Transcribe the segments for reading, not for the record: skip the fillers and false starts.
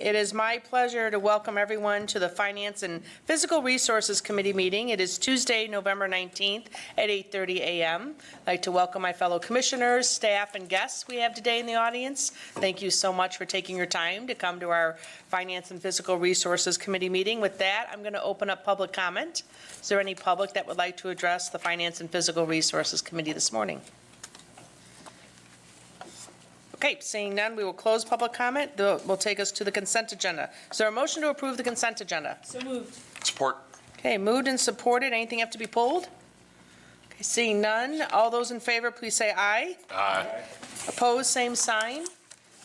It is my pleasure to welcome everyone to the Finance and Physical Resources Committee meeting. It is Tuesday, November 19th at 8:30 a.m. I'd like to welcome my fellow commissioners, staff, and guests we have today in the audience. Thank you so much for taking your time to come to our Finance and Physical Resources Committee meeting. With that, I'm going to open up public comment. Is there any public that would like to address the Finance and Physical Resources Committee this morning? Okay, seeing none, we will close public comment. Will take us to the consent agenda. Is there a motion to approve the consent agenda? So moved. Support. Okay, moved and supported. Anything have to be pulled? Okay, seeing none, all those in favor, please say aye. Aye. Opposed, same sign.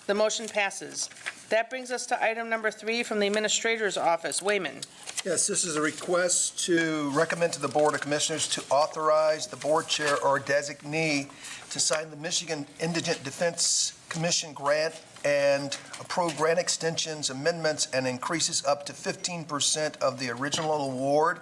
The motion passes. That brings us to item number 3 from the Administrator's Office. Wayman. Yes, this is a request to recommend to the Board of Commissioners to authorize the board chair or designee to sign the Michigan Indigent Defense Commission grant and approve grant extensions, amendments, and increases up to 15% of the original award.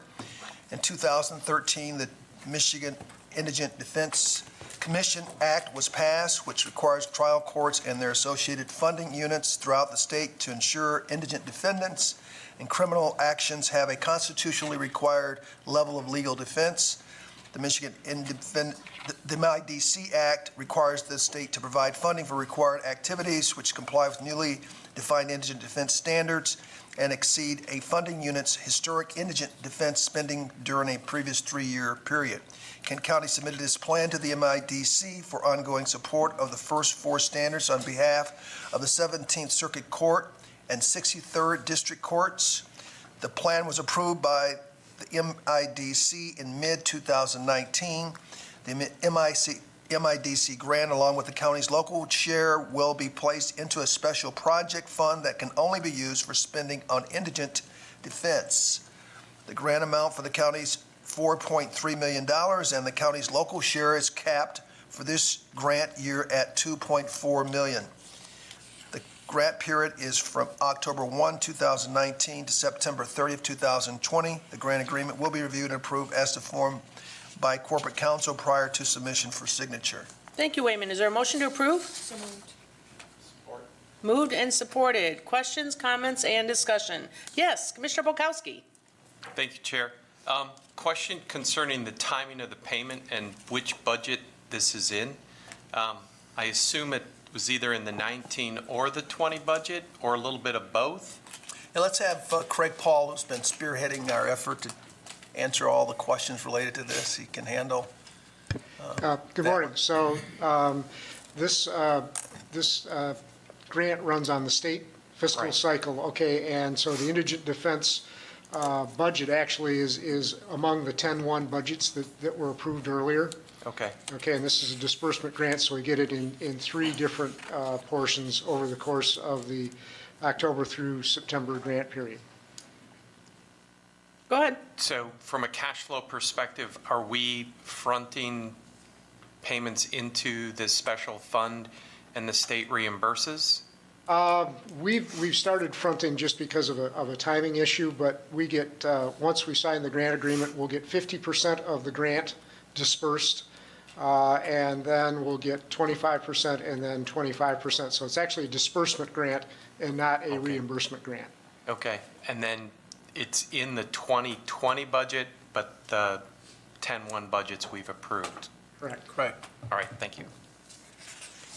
In 2013, the Michigan Indigent Defense Commission Act was passed, which requires trial courts and their associated funding units throughout the state to ensure indigent defendants in criminal actions have a constitutionally required level of legal defense. The Michigan the MIDC Act requires the state to provide funding for required activities which comply with newly defined indigent defense standards and exceed a funding unit's historic indigent defense spending during a previous 3-year period. Kent County submitted this plan to the MIDC for ongoing support of the first 4 standards on behalf of the 17th Circuit Court and 63rd District Courts. The plan was approved by the MIDC in mid-2019. The MIDC grant, along with the county's local share, will be placed into a special project fund that can only be used for spending on indigent defense. The grant amount for the county's $4.3 million, and the county's local share is capped for this grant year at $2.4 million. The grant period is from October 1, 2019 to September 30, 2020. The grant agreement will be reviewed and approved as to form by corporate counsel prior to submission for signature. Thank you, Wayman. Is there a motion to approve? So moved. Support. Moved and supported. Questions, comments, and discussion? Yes, Commissioner Bolkowski. Thank you, Chair. Question concerning the timing of the payment and which budget this is in. I assume it was either in the 19 or the 20 budget, or a little bit of both? And let's have Craig Paul, who's been spearheading our effort to answer all the questions related to this. He can handle Good morning. So this grant runs on the state fiscal cycle, okay, and so the indigent defense budget actually is among the 10-1 budgets that were approved earlier. Okay. Okay, and this is a disbursement grant, so we get it in 3 different portions over the course of the October through September grant period. Go ahead. So from a cash flow perspective, are we fronting payments into this special fund and the state reimburses? We've started fronting just because of a timing issue, but we get, once we sign the grant agreement, we'll get 50% of the grant dispersed, and then we'll get 25% and then 25%. So it's actually a disbursement grant and not a reimbursement grant. Okay, and then it's in the 2020 budget, but the 10-1 budgets we've approved. Correct. Correct. All right, thank you.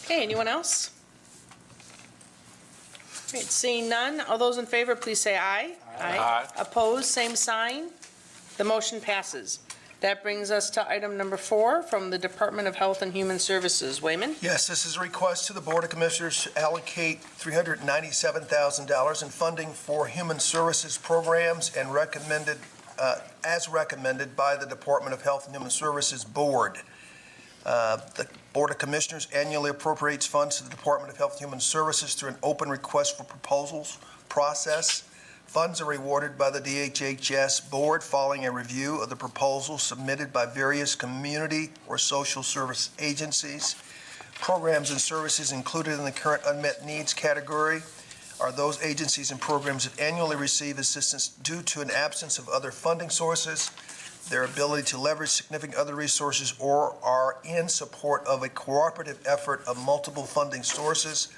Okay, anyone else? All right, seeing none, all those in favor, please say aye. Aye. Opposed, same sign. The motion passes. That brings us to item number 4 from the Department of Health and Human Services. Wayman? Yes, this is a request to the Board of Commissioners to allocate $397,000 in funding for human services programs and recommended, as recommended by the Department of Health and Human Services Board. The Board of Commissioners annually appropriates funds to the Department of Health and Human Services through an open request for proposals process. Funds are rewarded by the DHHS Board following a review of the proposals submitted by various community or social service agencies. Programs and services included in the current unmet needs category are those agencies and programs that annually receive assistance due to an absence of other funding sources, their ability to leverage significant other resources, or are in support of a cooperative effort of multiple funding sources.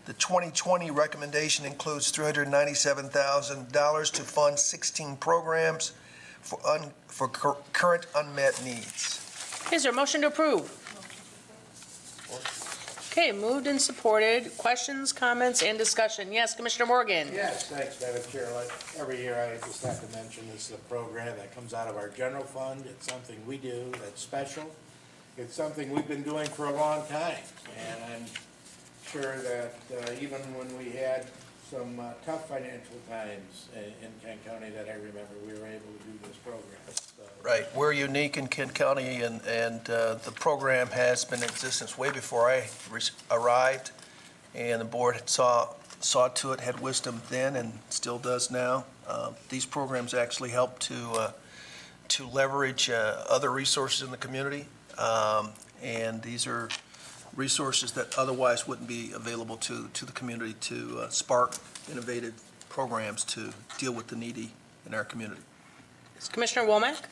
The 2020 recommendation includes $397,000 to fund 16 programs for current unmet needs. Is there a motion to approve? Okay, moved and supported. Questions, comments, and discussion? Yes, Commissioner Morgan? Yes, thanks, Madam Chair. Like every year, I just have to mention this is a program that comes out of our general fund. It's something we do that's special. It's something we've been doing for a long time. And I'm sure that even when we had some tough financial times in Kent County that I remember, we were able to do this program. So, Right, we're unique in Kent County, and the program has been in existence way before I arrived, and the board had saw to it, had wisdom then, and still does now. These programs actually help to leverage other resources in the community, and these are resources that otherwise wouldn't be available to the community to spark innovative programs to deal with the needy in our community. Commissioner Womack?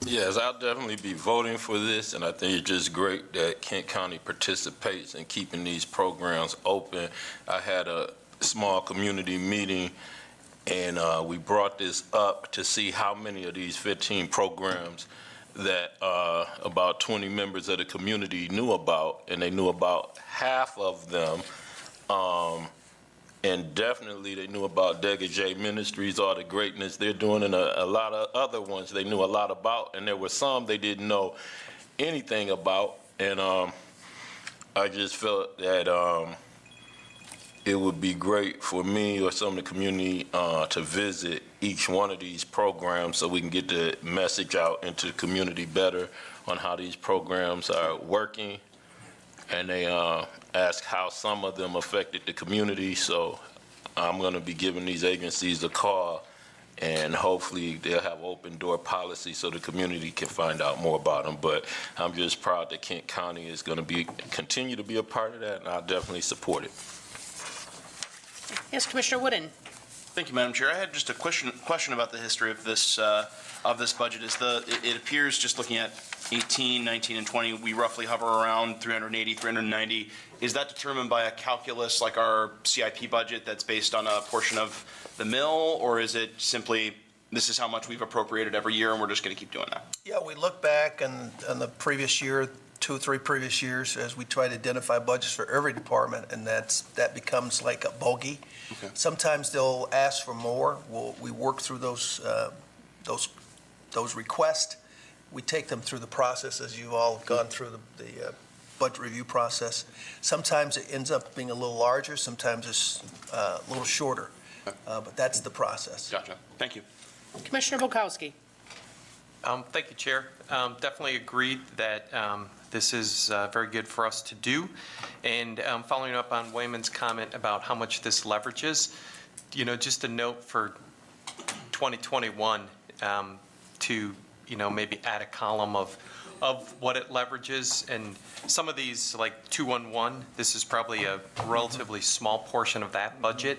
Yes, I'll definitely be voting for this, and I think it's just great that Kent County participates in keeping these programs open. I had a small community meeting, and we brought this up to see how many of these 15 programs that about 20 members of the community knew about, and they knew about half of them. And definitely they knew about Degage Ministries, all the greatness they're doing, and a lot of other ones they knew a lot about. And there were some they didn't know anything about. And I just felt that it would be great for me or some of the community to visit each one of these programs so we can get the message out into the community better on how these programs are working. And they ask how some of them affected the community. So I'm going to be giving these agencies a call, and hopefully they'll have open door policy so the community can find out more about them. But I'm just proud that Kent County is going to continue to be a part of that, and I'll definitely support it. Yes, Commissioner Wooden? Thank you, Madam Chair. I had just a question about the history of this budget. It appears, just looking at 18, 19, and 20, we roughly hover around 380, 390. Is that determined by a calculus like our CIP budget that's based on a portion of the mill, or is it simply this is how much we've appropriated every year and we're just going to keep doing that? Yeah, we look back on the previous year, 2 or 3 previous years, as we try to identify budgets for every department, and that becomes like a bogey. Okay. Sometimes they'll ask for more. We work through those requests. We take them through the process, as you've all gone through the budget review process. Sometimes it ends up being a little larger, sometimes it's a little shorter, but that's the process. Gotcha. Thank you. Commissioner Bukowski? Thank you, Chair. Definitely agreed that this is very good for us to do. And following up on Wayman's comment about how much this leverages, just a note for 2021 to, maybe add a column of what it leverages. And some of these, like 211, this is probably a relatively small portion of that budget.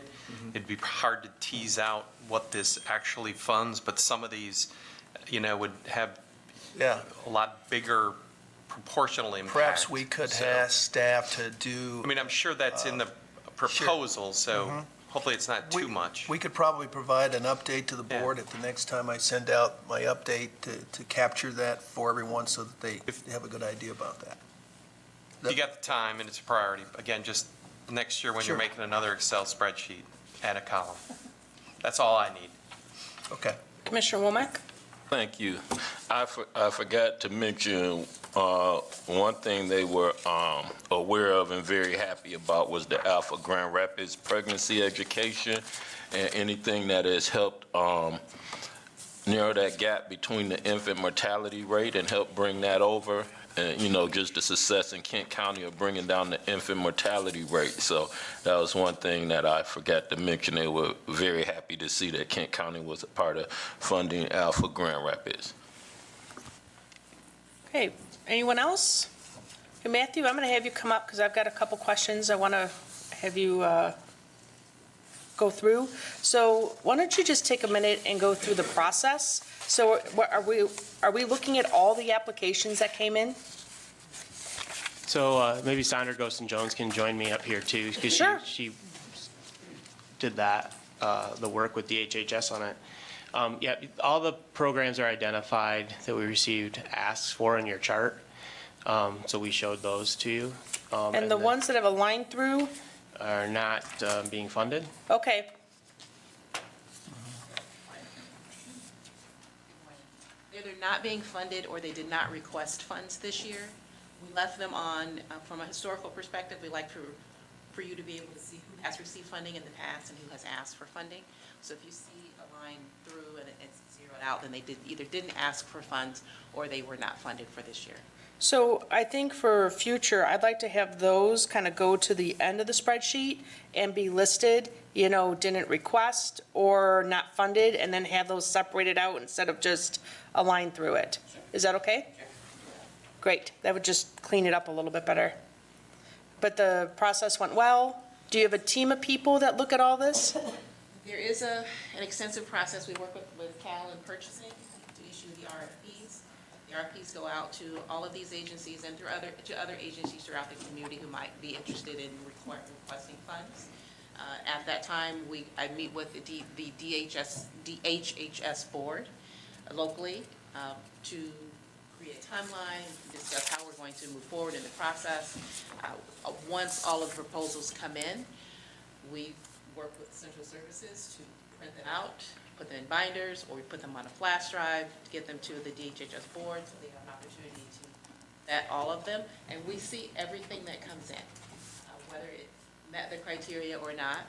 It'd be hard to tease out what this actually funds, but some of these, would have Yeah. a lot bigger proportional impact. Perhaps we could So, ask staff to do. I mean, I'm sure that's in the proposal, so hopefully it's not too much. We could probably provide an update to the board at the next time I send out my update to capture that for everyone so that they have a good idea about that. If you got the time and it's a priority, again, just next year when you're Sure. making another Excel spreadsheet, add a column. That's all I need. Okay. Commissioner Womack? Thank you. I forgot to mention one thing they were aware of and very happy about was the Alpha Grand Rapids pregnancy education and anything that has helped narrow that gap between the infant mortality rate and help bring that over. And, just the success in Kent County of bringing down the infant mortality rate. So that was one thing that I forgot to mention. They were very happy to see that Kent County was a part of funding Alpha Grand Rapids. Okay, anyone else? Okay, Matthew, I'm going to have you come up because I've got a couple questions I want to have you go through. So why don't you just take a minute and go through the process? So are we looking at all the applications that came in? So maybe Sandra Gostin-Jones can join me up here too, because Sure. she did that, the work with DHHS on it. Yeah, all the programs are identified that we received asks for in your chart. So we showed those to you. And the ones that have a line through, are not being funded. okay, Either not being funded or they did not request funds this year. We left them on, from a historical perspective, we like for you to be able to see who has received funding in the past and who has asked for funding. So if you see a line through and it's zeroed out, then they either didn't ask for funds or they were not funded for this year. so I think for future, I'd like to have those kind of go to the end of the spreadsheet and be listed, you know, didn't request or not funded, and then have those separated out instead of just a line through it. Is that okay? Great, that would just clean it up a little bit better. But the process went well. Do you have a team of people that look at all this? There is an extensive process. We work with Cal in purchasing to issue the RFPs. The RFPs go out to all of these agencies and to other agencies throughout the community who might be interested in requesting funds. At that time, I meet with the DHHS board locally to create a timeline, discuss how we're going to move forward in the process. Once all of the proposals come in, we work with Central Services to print them out, put them in binders, or we put them on a flash drive to get them to the DHHS board so they have an opportunity to vet all of them. And we see everything that comes in, whether it met the criteria or not.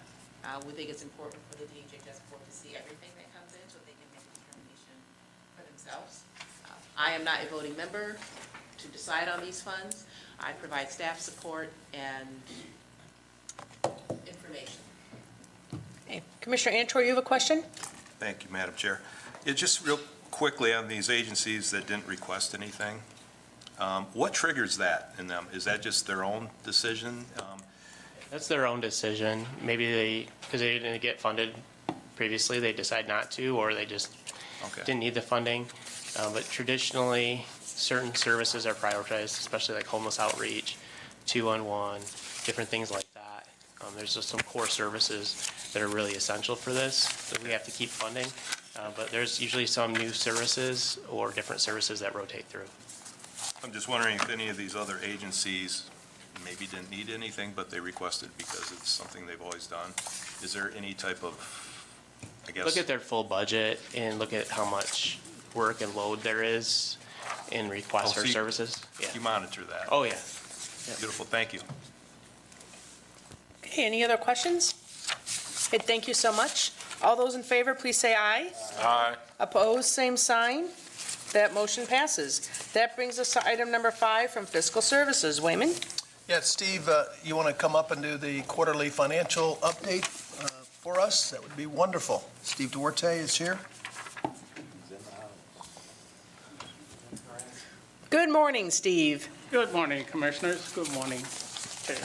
We think it's important for the DHHS board to see everything that comes in so they can make a determination for themselves. I am not a voting member to decide on these funds. I provide staff support and information. Okay. Commissioner Antor, you have a question? Thank you, Madam Chair. Yeah, just real quickly on these agencies that didn't request anything, what triggers that in them? Is that just their own decision? That's their own decision. Maybe because they didn't get funded previously, they decide not to, or they just Okay. didn't need the funding. But traditionally, certain services are prioritized, especially like homeless outreach, 211, different things like that. There's just some core services that are really essential for this that we have to keep funding. But there's usually some new services or different services that rotate through. I'm just wondering if any of these other agencies maybe didn't need anything, but they requested because it's something they've always done. Is there any type of, I guess? Look at their full budget and look at how much work and load there is in requests Oh, for so services. Yeah. You monitor that? Oh, yeah. Beautiful, thank you. Okay, any other questions? Okay, thank you so much. All those in favor, please say aye. Aye. Opposed, same sign. That motion passes. That brings us to item number 5 from Fiscal Services. Wayman? Yeah, Steve, you want to come up and do the quarterly financial update for us? That would be wonderful. Steve Duarte is here. Good morning, Steve. Good morning, Commissioners. Good morning, Chair.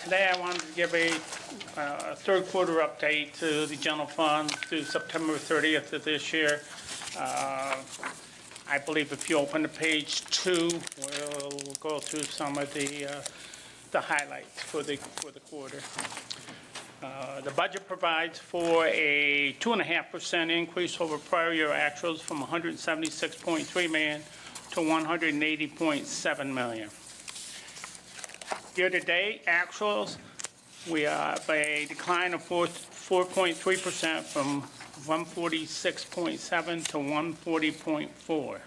Today, I wanted to give a third quarter update to the general fund through September 30th of this year. I believe if you open to page 2, we'll go through some of the highlights for the quarter. The budget provides for a 2.5% increase over prior year actuals from $176.3 million to $180.7 million. Year-to-date actuals, we have a decline of 4.3% from 146.7 to 140.4.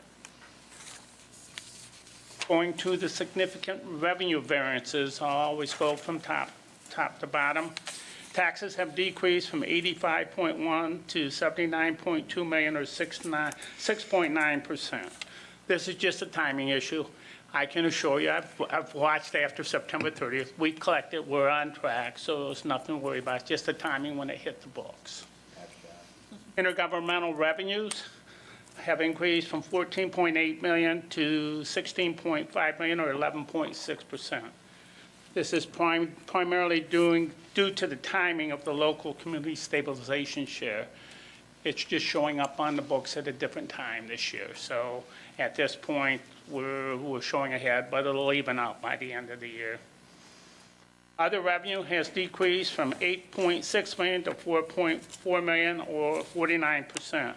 Going to the significant revenue variances, I'll always go from top to bottom. Taxes have decreased from 85.1 to 79.2 million, or 6.9%. This is just a timing issue. I can assure you, I've watched after September 30th. We collected, we're on track, so there's nothing to worry about. It's just the timing when it hit the books. Intergovernmental revenues have increased from 14.8 million to 16.5 million, or 11.6%. This is primarily due to the timing of the local community stabilization share. It's just showing up on the books at a different time this year. So at this point, we're showing ahead, but it'll even out by the end of the year. Other revenue has decreased from 8.6 million to 4.4 million, or 49%.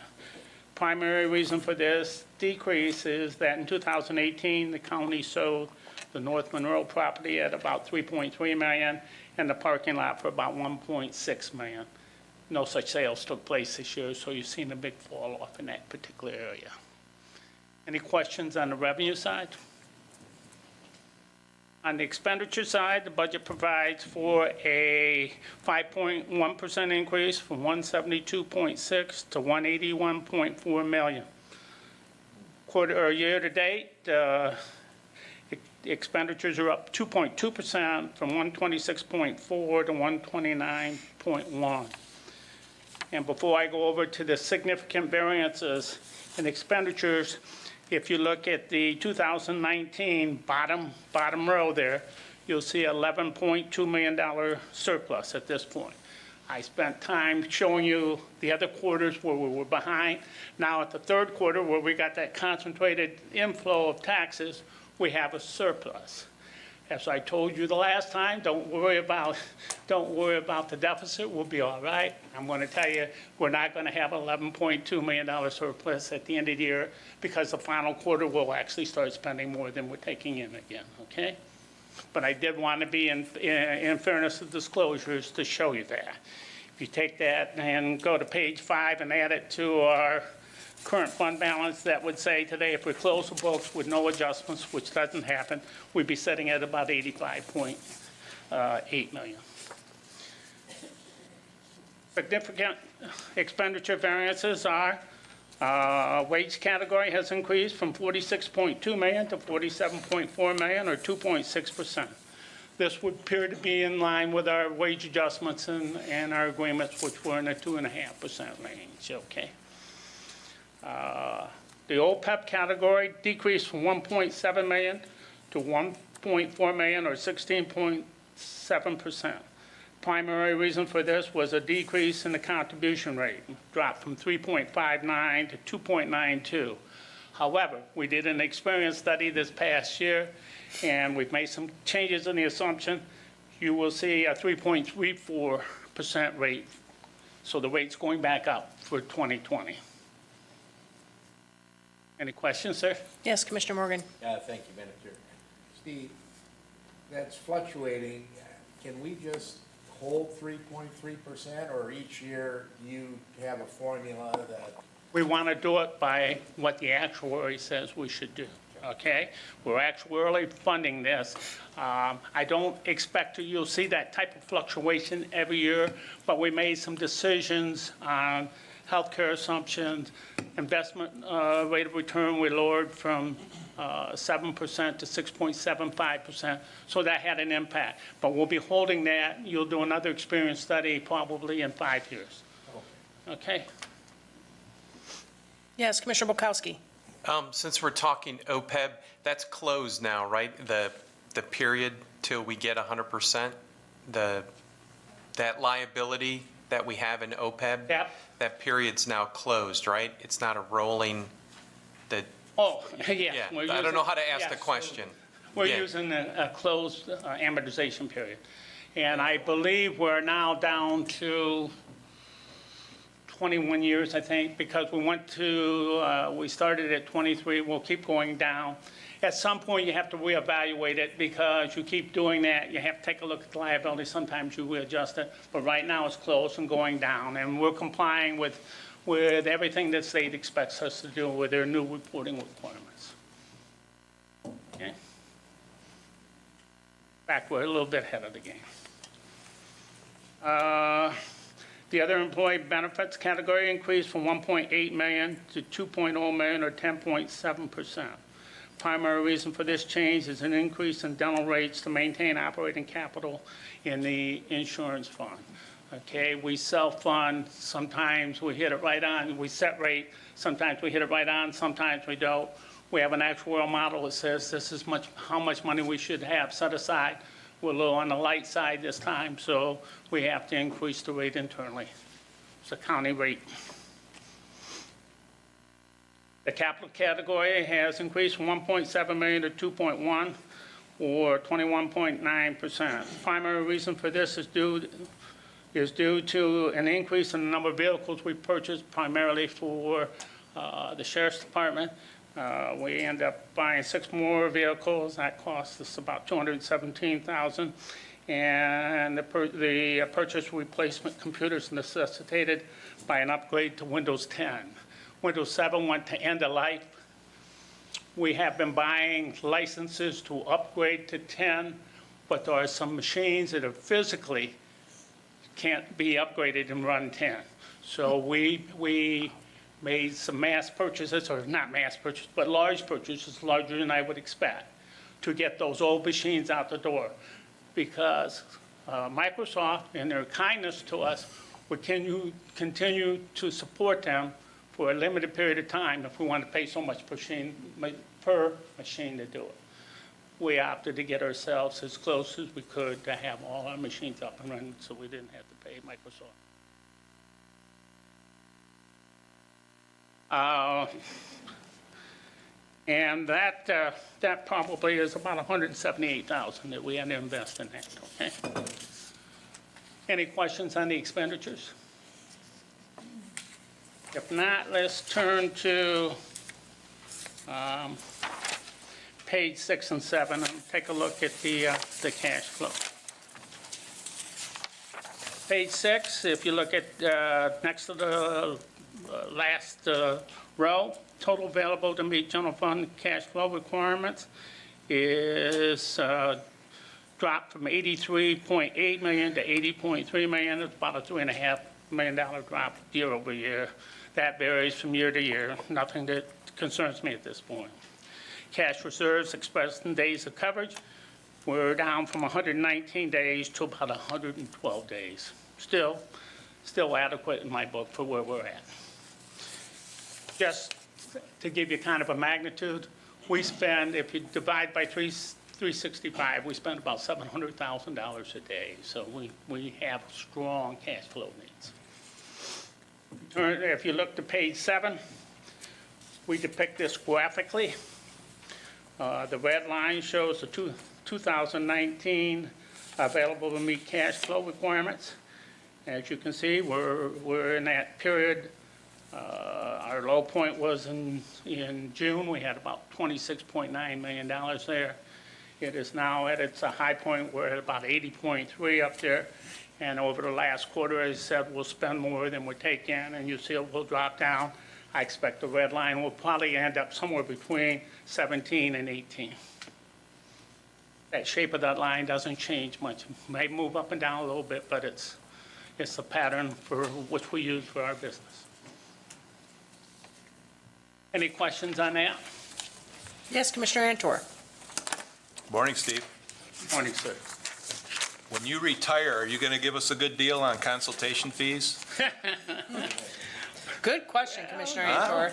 Primary reason for this decrease is that in 2018, the county sold the North Monroe property at about 3.3 million and the parking lot for about 1.6 million. No such sales took place this year, so you've seen a big fall off in that particular area. Any questions on the revenue side? On the expenditure side, the budget provides for a 5.1% increase from 172.6 to 181.4 million. Year-to-date, expenditures are up 2.2% from 126.4 to 129.1. And before I go over to the significant variances in expenditures, if you look at the 2019 bottom row there, you'll see $11.2 million surplus at this point. I spent time showing you the other quarters where we were behind. Now at the third quarter, where we got that concentrated inflow of taxes, we have a surplus. As I told you the last time, don't worry about the deficit, we'll be all right. I'm going to tell you, we're not going to have $11.2 million surplus at the end of the year, because the final quarter we'll actually start spending more than we're taking in again, okay? But I did want to be, in fairness of disclosures, to show you that. If you take that and go to page 5 and add it to our current fund balance, that would say today, if we close the books with no adjustments, which doesn't happen, we'd be sitting at about 85.8 million. Significant expenditure variances are wage category has increased from 46.2 million to 47.4 million, or 2.6%. This would appear to be in line with our wage adjustments and our agreements, which were in the 2.5% range, okay? The OPEB category decreased from 1.7 million to 1.4 million, or 16.7%. Primary reason for this was a decrease in the contribution rate, dropped from 3.59 to 2.92. However, we did an experience study this past year, and we've made some changes in the assumption. You will see a 3.34% rate, so the rate's going back up for 2020. Any questions, sir? Yes, Commissioner Morgan. Thank you, Madam Chair. Steve, that's fluctuating. Can we just hold 3.3%, or each year you have a formula that? We want to do it by what the actuary says we should do, okay? We're actuarially funding this. I don't expect you'll see that type of fluctuation every year, but we made some decisions on healthcare assumptions, investment rate of return we lowered from 7% to 6.75%, so that had an impact. But we'll be holding that. You'll do another experience study probably in 5 years. Okay? Yes, Commissioner Bukowski. Since we're talking OPEB, that's closed now, right? The period till we get 100%? That liability that we have in OPEB? Yep. That period's now closed, right? It's not a rolling, Oh, yeah. yeah. I don't know how to ask the question. We're Yeah. using a closed amortization period. And I believe we're now down to 21 years, I think, because we started at 23, we'll keep going down. At some point, you have to reevaluate it, because you keep doing that, you have to take a look at the liability, sometimes you readjust it, but right now it's closed and going down, and we're complying with everything that state expects us to do with their new reporting requirements. Okay? In fact, we're a little bit ahead of the game. The other employee benefits category increased from 1.8 million to 2.0 million, or 10.7%. Primary reason for this change is an increase in dental rates to maintain operating capital in the insurance fund. Okay, we self-fund, sometimes we hit it right on, we set rate, sometimes we hit it right on, sometimes we don't. We have an actuarial model that says this is how much money we should have set aside. We're a little on the light side this time, so we have to increase the rate internally. It's a county rate. The capital category has increased from 1.7 million to 2.1, or 21.9%. Primary reason for this is due to an increase in the number of vehicles we purchased, primarily for the sheriff's department. We end up buying 6 more vehicles. That costs us about $217,000. And the purchase replacement computers necessitated by an upgrade to Windows 10. Windows 7 went to end of life. We have been buying licenses to upgrade to 10, but there are some machines that are physically can't be upgraded and run 10. So we made some mass purchases, or not mass purchases, but large purchases, larger than I would expect, to get those old machines out the door. Because Microsoft, in their kindness to us, would continue to support them for a limited period of time if we want to pay so much per machine to do it. We opted to get ourselves as close as we could to have all our machines up and running, so we didn't have to pay Microsoft. And that probably is about $178,000 that we had to invest in that, okay? Any questions on the expenditures? If not, let's turn to page 6 and 7 and take a look at the cash flow. Page 6, if you look at next to the last row, total available to meet general fund cash flow requirements is dropped from $83.8 million to $80.3 million. It's about a $3.5 million drop year over year. That varies from year to year. Nothing that concerns me at this point. Cash reserves expressed in days of coverage, we're down from 119 days to about 112 days. Still adequate in my book for where we're at. Just to give you kind of a magnitude, we spend, if you divide by 365, we spend about $700,000 a day. So we have strong cash flow needs. If you look to page 7, we depict this graphically. The red line shows the 2019 available to meet cash flow requirements. As you can see, we're in that period. Our low point was in June. We had about $26.9 million there. It is now at its high point. We're at about 80.3 up there. And over the last quarter, as I said, we'll spend more than we take in, and you see it will drop down. I expect the red line will probably end up somewhere between 17 and 18. That shape of that line doesn't change much. It may move up and down a little bit, but it's a pattern for which we use for our business. Any questions on that? Yes, Commissioner Antor. Morning, Steve. Morning, sir. When you retire, are you going to give us a good deal on consultation fees? Good question, Commissioner Antor.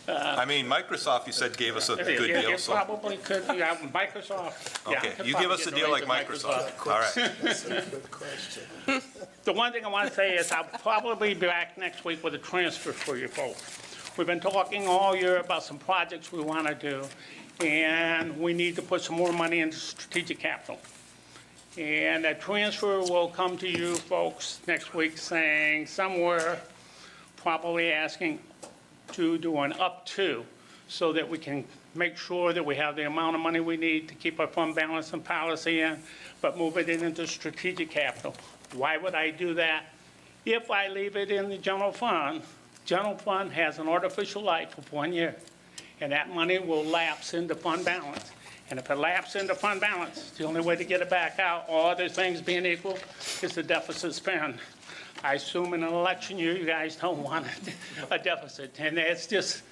I mean, Microsoft, you said, gave us a good deal, You so. probably could, yeah, Microsoft. Yeah, Okay, could you give probably us a get deal like raise at Microsoft. All right. That's a good question. The one thing I want to say is I'll probably be back next week with a transfer for you folks. We've been talking all year about some projects we want to do, and we need to put some more money into strategic capital. And that transfer will come to you folks next week saying somewhere, probably asking to do an up to, so that we can make sure that we have the amount of money we need to keep our fund balance and policy in, but move it into strategic capital. Why would I do that? If I leave it in the general fund has an artificial life of 1 year, and that money will lapse into fund balance. And if it lapses into fund balance, the only way to get it back out, all other things being equal, is the deficit spend. I assume in an election year, you guys don't want a deficit, and it's just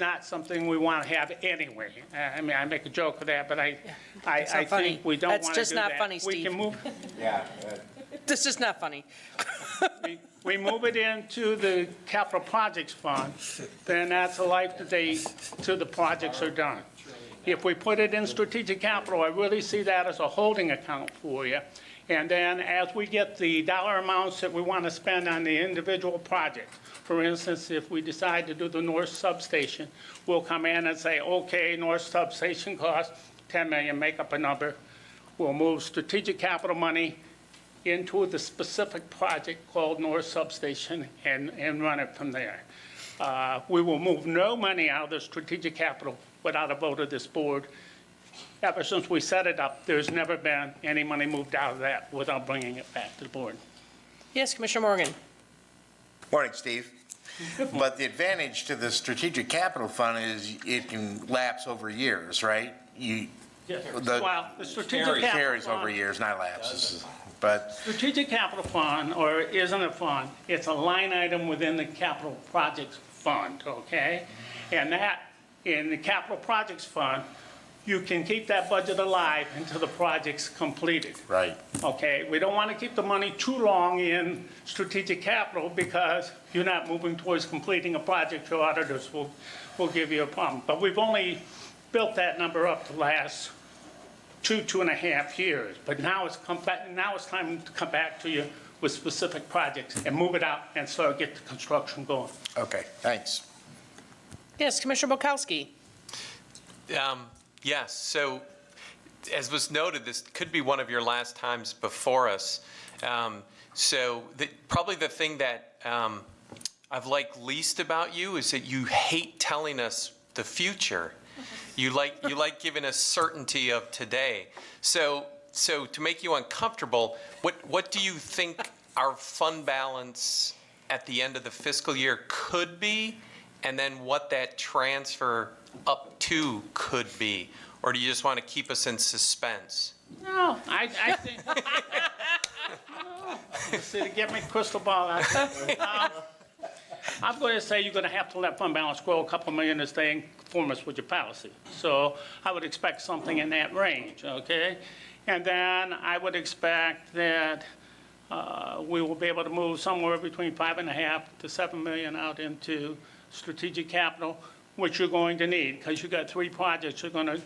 not something we want to have anyway. I mean, I make a joke of that, but I funny. think we don't want to do that. That's just not funny, We Steve. can move, Yeah, This is not funny. we move it into the capital projects fund, then that's a life to date till the projects are done. If we put it in strategic capital, I really see that as a holding account for you. And then as we get the dollar amounts that we want to spend on the individual projects, for instance, if we decide to do the north substation, we'll come in and say, okay, north substation costs 10 million, make up a number. We'll move strategic capital money into the specific project called north substation and run it from there. We will move no money out of the strategic capital without a vote of this board. Ever since we set it up, there's never been any money moved out of that without bringing it back to the board. Yes, Commissioner Morgan. Morning, Steve. But the advantage to the strategic capital fund is it can lapse over years, right? Well, the strategic capital Carries over fund, years, not lapses, but, strategic capital fund, or isn't a fund, it's a line item within the capital projects fund, okay? And that, in the capital projects fund, you can keep that budget alive until the project's completed. right. Okay, we don't want to keep the money too long in strategic capital because you're not moving towards completing a project, your auditors will give you a problem. But we've only built that number up to last 2.5 years. But now it's time to come back to you with specific projects and move it out and start get the construction going. Okay, thanks. Yes, Commissioner Bukowski. Yes, so as was noted, this could be one of your last times before us. Probably the thing that I've liked least about you is that you hate telling us the future. You like giving us certainty of today. So to make you uncomfortable, what do you think our fund balance at the end of the fiscal year could be, and then what that transfer up to could be? Or do you just want to keep us in suspense? No, I think, to get me crystal ball out. I'm going to say you're going to have to let fund balance grow a couple million to stay in conformance with your policy. So I would expect something in that range, okay? And then I would expect that we will be able to move somewhere between 5.5 to 7 million out into strategic capital, which you're going to need, because you've got 3 projects you're going to,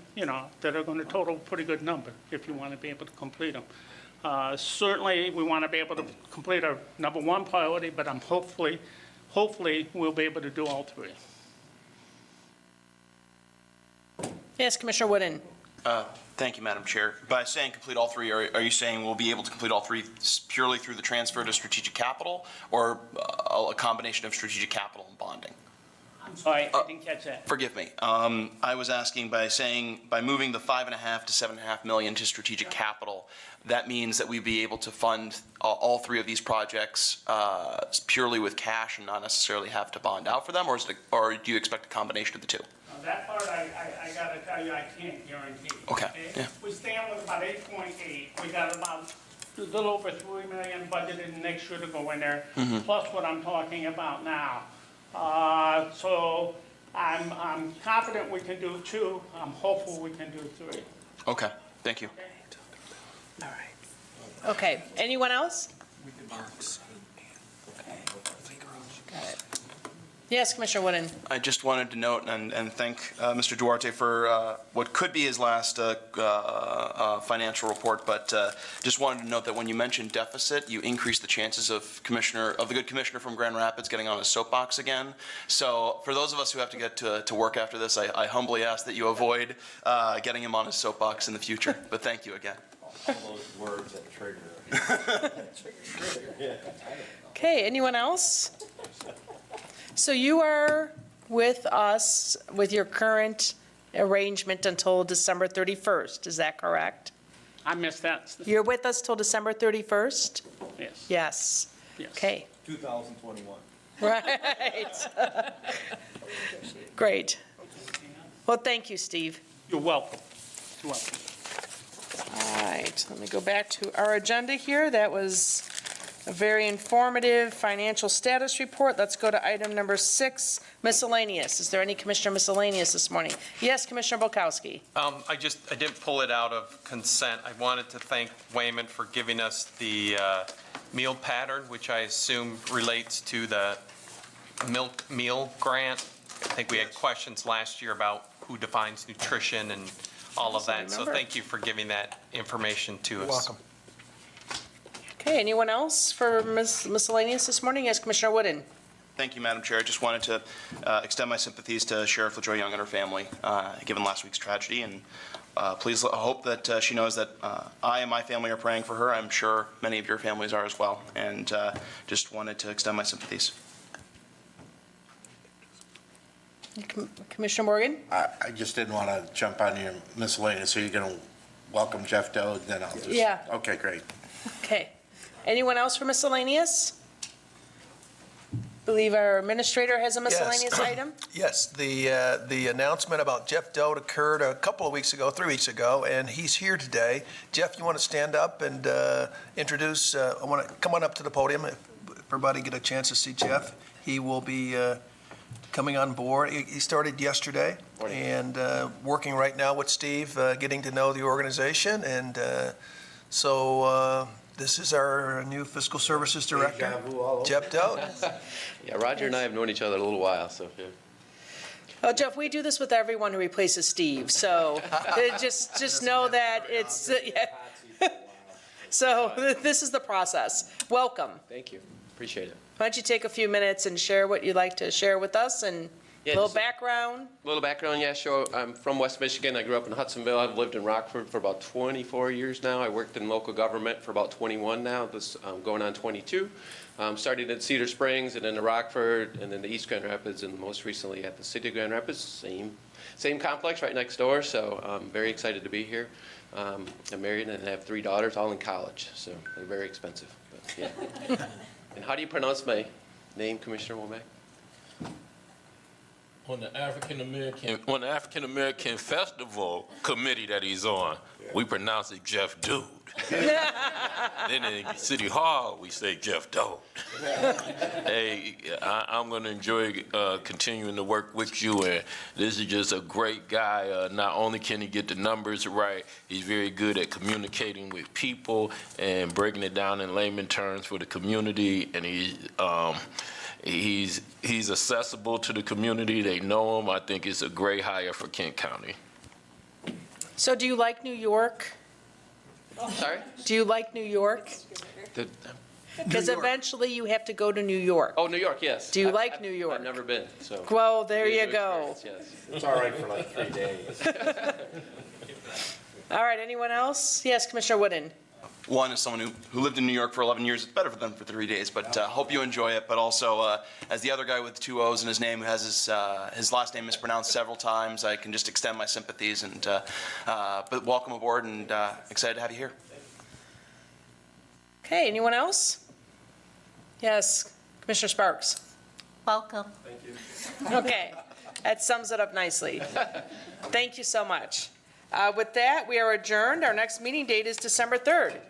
that are going to total a pretty good number if you want to be able to complete them. Certainly, we want to be able to complete our number 1 priority, but I'm hopefully we'll be able to do all 3. Yes, Commissioner Wooden. Thank you, Madam Chair. By saying complete all 3, are you saying we'll be able to complete all 3 purely through the transfer to strategic capital, or a combination of strategic capital and bonding? I'm sorry, I didn't catch that. Forgive me. I was asking by moving the 5.5 to 7.5 million to strategic capital, that means that we'd be able to fund all 3 of these projects purely with cash and not necessarily have to bond out for them, or do you expect a combination of the 2? That part, I gotta tell you, I can't guarantee. Okay, yeah. We stand with about 8.8. We got about a little over 3 million budgeted next year to go in there, plus what I'm talking about now. So I'm confident we can do 2. I'm hopeful we can do 3. Okay, thank you. All right. Okay, anyone else? Got it. Yes, Commissioner Wooden. I just wanted to note and thank Mr. Duarte for what could be his last financial report, but just wanted to note that when you mentioned deficit, you increased the chances of the good commissioner from Grand Rapids getting on his soapbox again. So for those of us who have to get to work after this, I humbly ask that you avoid getting him on his soapbox in the future. But thank you again. All those words that trigger. Okay, anyone else? So you are with us with your current arrangement until December 31st, is that correct? I missed that. You're with us till December 31st? Yes. Yes. Yes. Okay, 2021. right. Great. Well, thank you, Steve. You're welcome. You're welcome. All right, let me go back to our agenda here. That was a very informative financial status report. Let's go to item number 6, miscellaneous. Is there any Commissioner miscellaneous this morning? Yes, Commissioner Bukowski. I didn't pull it out of consent. I wanted to thank Wayman for giving us the meal pattern, which I assume relates to the milk meal grant. I think we had questions last year about who defines nutrition and all of that. So thank you for giving that information to us. You're welcome. Okay, anyone else for miscellaneous this morning? Yes, Commissioner Wooden. Thank you, Madam Chair. I just wanted to extend my sympathies to Sheriff LaJoy Young and her family, given last week's tragedy, and please hope that she knows that I and my family are praying for her. I'm sure many of your families are as well, and just wanted to extend my sympathies. Commissioner Morgan? I just didn't want to jump on your miscellaneous, so you're going to welcome Jeff Doe, then I'll just. Yeah. Okay, great. Okay. Anyone else for miscellaneous? Believe our administrator has a miscellaneous item? Yes, the announcement about Jeff Doe occurred a couple of weeks ago, 3 weeks ago, and he's here today. Jeff, you want to stand up and introduce, I want to come on up to the podium, if everybody get a chance to see Jeff. He will be coming on board. He started yesterday and working right now with Steve, getting to know the organization, and so this is our new Fiscal Services Director, Deja vu all over. Jeff Doe. Yeah, Roger and I have known each other a little while, so, yeah. Well, Jeff, we do this with everyone who replaces Steve, so just know that it's, yeah. So this is the process. Welcome. Thank you. Appreciate it. Why don't you take a few minutes and share what you'd like to share with us and a Yeah, little just- background? A little background, yeah, sure. I'm from West Michigan. I grew up in Hudsonville. I've lived in Rockford for about 24 years now. I worked in local government for about 21 now, this going on 22. Started at Cedar Springs and then to Rockford and then to East Grand Rapids and most recently at the City of Grand Rapids. Same complex right next door, so I'm very excited to be here. I'm married and I have 3 daughters, all in college, so they're very expensive. But, yeah. And how do you pronounce my name, Commissioner Womack? On the African Festival Committee that he's on, we pronounce it Jeff Dude. Then in City Hall, we say Jeff Doe. Hey, I'm going to enjoy continuing to work with you, and this is just a great guy. Not only can he get the numbers right, he's very good at communicating with people and breaking it down in layman terms for the community, and he's accessible to the community. They know him. I think it's a great hire for Kent County. So do you like New York? Sorry? Do you like New York? Because eventually you have to go to New York. Oh, New York, yes. Do you like New York? I've never been, so. Well, there you New go. experience, yes. It's all right for like 3 days. All right, anyone else? Yes, Commissioner Wooden. One is someone who lived in New York for 11 years. It's better for them for 3 days, but hope you enjoy it. But also, as the other guy with 2 O's in his name who has his last name mispronounced several times, I can just extend my sympathies. And but welcome aboard, and excited to have you here. Okay, anyone else? Yes, Commissioner Sparks. Welcome. Okay, that sums it up nicely. Thank you so much. With that, we are adjourned. Our next meeting date is December 3rd.